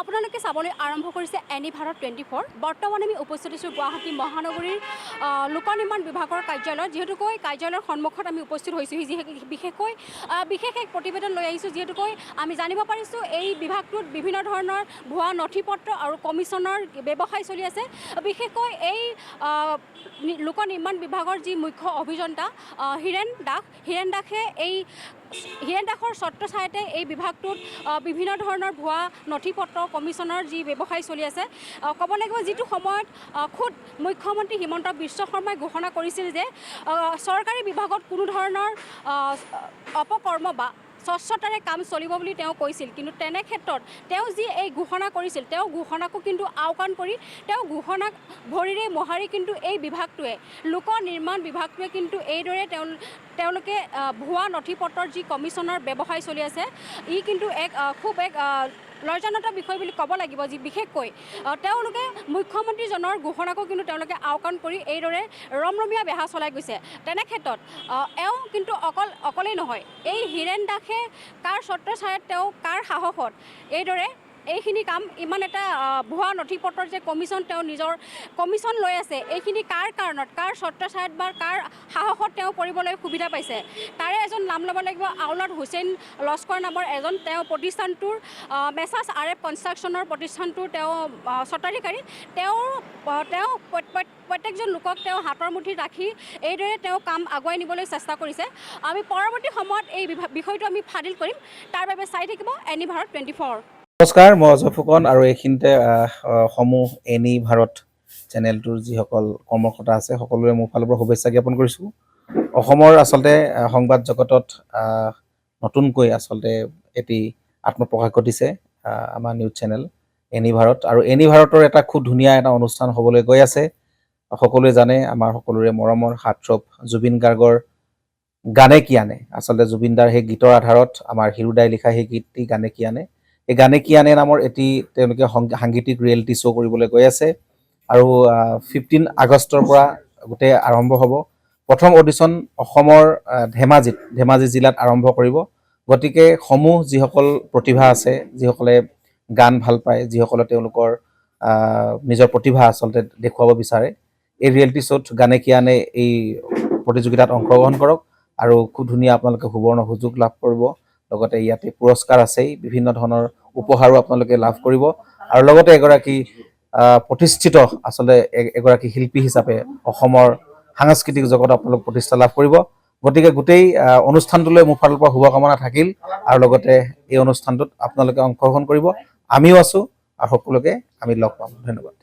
আপোনালোকে চাবলৈ আৰম্ভ কৰিছে এনি ভাৰত 24। বৰ্তমান আমি উপস্থিত হৈছোঁ গুৱাহাটী মহানগৰীৰ লোক নিৰ্মাণ বিভাগৰ কাৰ্যালয়ত। যিহেতুকৈ কাৰ্যালয়ৰ সন্মুখত আমি উপস্থিত হৈছোঁ, বিশেষ এক প্ৰতিবেদন লৈ আহিছোঁ। যিহেতুকৈ আমি জানিব পাৰিছোঁ এই বিভাগটোত বিভিন্ন ধৰণৰ ভুৱা নথি পত্ৰ আৰু কমিশ্যনৰ ব্যৱসায় চলি আছে। বিশেষকৈ এই লোক নিৰ্মাণ বিভাগৰ যি মুখ্য অভিযন্তা হীৰেণ দাসে হীৰেণ দাসৰ ছত্ৰছায়াতে এই বিভাগটোত বিভিন্ন ধৰণৰ ভুৱা নথি পত্ৰ কমিশ্যনৰ যি ব্যৱসায় চলি আছে। ক'ব লাগিব যিটো সময়ত খুদ মুখ্যমন্ত্ৰী হিমন্ত বিশ্ব শৰ্মাই ঘোষণা কৰিছিল যে চৰকাৰী বিভাগত কোনো ধৰণৰ অপকৰ্ম বা স্বচ্ছতাৰে কাম চলিব বুলি তেওঁ কৈছিল। কিন্তু তেনে ক্ষেত্ৰত তেওঁ যি এই ঘোষণা কৰিছিল, তেওঁ ঘোষণাকো কিন্তু আওকাণ কৰি তেওঁ ঘোষণাক ভৰিৰে মোহাৰি কিন্তু এই বিভাগটোৱে লোক নিৰ্মাণ বিভাগটোৱে কিন্তু এইদৰে তেওঁলোকে ভুৱা নথি পত্ৰৰ যি কমিশ্যনৰ ব্যৱসায় চলি আছে, ই কিন্তু খুব লজ্জাজনক বিষয় বুলি ক'ব লাগিব। যি বিশেষকৈ তেওঁলোকে মুখ্যমন্ত্ৰীজনৰ ঘোষণাকো কিন্তু তেওঁলোকে আওকাণ কৰি এইদৰে ৰমৰমীয়া বেহা চলাই গৈছে। তেনে ক্ষেত্ৰত এওঁ কিন্তু অকলেই নহয়, এই হীৰেণ দাসে কাৰ ছত্ৰছায়াত তেওঁ কাৰ সাহসত এইদৰে এইখিনি কাম ইমান এটা ভুৱা নথি পত্ৰৰ যে কমিশ্যন তেওঁ নিজৰ কমিশ্যন লৈ আছে, এইখিনি কাৰ কাৰণত, কাৰ ছত্ৰছায়াত বা কাৰ সাহসত তেওঁ কৰিবলৈ সুবিধা পাইছে। তাৰে এজন নাম ল'ব লাগিব আওলাদ হুছেইন লস্কৰ নামৰ এজন। তেওঁ প্ৰতিষ্ঠানটোৰ মেছাৰ্ছ RF কনষ্ট্ৰাকশ্যনৰ প্ৰতিষ্ঠানটোৰ তেওঁ স্বত্বাধিকাৰী। তেওঁ প্ৰত্যেকজন লোকক তেওঁ হাতৰ মুঠিত ৰাখি এইদৰে তেওঁ কাম আগুৱাই নিবলৈ চেষ্টা কৰিছে। আমি পৰৱৰ্তী সময়ত এই বিষয়টো আমি ফাদিল কৰিম। তাৰ বাবে চাই থাকিব এনি ভাৰত 24। নমস্কাৰ, মই অজয় ফুকন আৰু এইখিনিতে সমূহ এনি ভাৰত চেনেলটোৰ যিসকল কৰ্মকৰ্তা আছে সকলোৰে মোৰ ফালৰ পৰা শুভেচ্ছা জ্ঞাপন কৰিছোঁ। অসমৰ আচলতে সংবাদ জগতত নতুনকৈ আচলতে এটি আত্মপ্ৰকাশ ঘটিছে আমাৰ নিউজ চেনেল এনি ভাৰত। আৰু এনি ভাৰতৰ এটা খুব ধুনীয়া এটা অনুষ্ঠান হ'বলৈ গৈ আছে। সকলোৱে জানে আমাৰ সকলোৰে মৰমৰ হাৰ্টথ্ৰব জুবিন গাৰ্গৰ গানে কি আনে, আচলতে জুবিনদাৰ সেই গীতৰ আধাৰত আমাৰ হিৰুদাই লিখা সেই গীতটি গানে কি আনে, এই গানে কি আনে নামৰ এটি তেওঁলোকে সাংগীতিক ৰিয়েলিটি শ্ব' কৰিবলৈ গৈ আছে। আৰু 15 আগষ্টৰ পৰা গোটেই আৰম্ভ হ'ব। প্ৰথম অডিশ্যন অসমৰ ধেমাজি জিলাত আৰম্ভ কৰিব। গতিকে সমূহ যিসকল প্ৰতিভা আছে, যিসকলে গান ভাল পায়, যিসকলে তেওঁলোকৰ নিজৰ প্ৰতিভা আচলতে দেখুৱাব বিচাৰে, এই ৰিয়েলিটি শ্ব'ত গানে কি আনে এই প্ৰতিযোগিতাত অংশগ্ৰহণ কৰক আৰু খুব ধুনীয়া আপোনালোকে সুবৰ্ণ সুযোগ লাভ কৰিব। লগতে ইয়াতে পুৰস্কাৰ আছেই, বিভিন্ন ধৰণৰ উপহাৰো আপোনালোকে লাভ কৰিব। আৰু লগতে এগৰাকী প্ৰতিষ্ঠিত আচলতে এগৰাকী শিল্পী হিচাপে অসমৰ সাংস্কৃতিক জগতত আপোনালোক প্ৰতিষ্ঠা লাভ কৰিব। গতিকে গোটেই অনুষ্ঠানটোলৈ মোৰ ফালৰ পৰা শুভকামনা থাকিল। আৰু লগতে এই অনুষ্ঠানটোত আপোনালোকে অংশগ্ৰহণ কৰিব, আমিও আছোঁ আৰু সকলোকে আমি লগ পাম। ধন্যবাদ।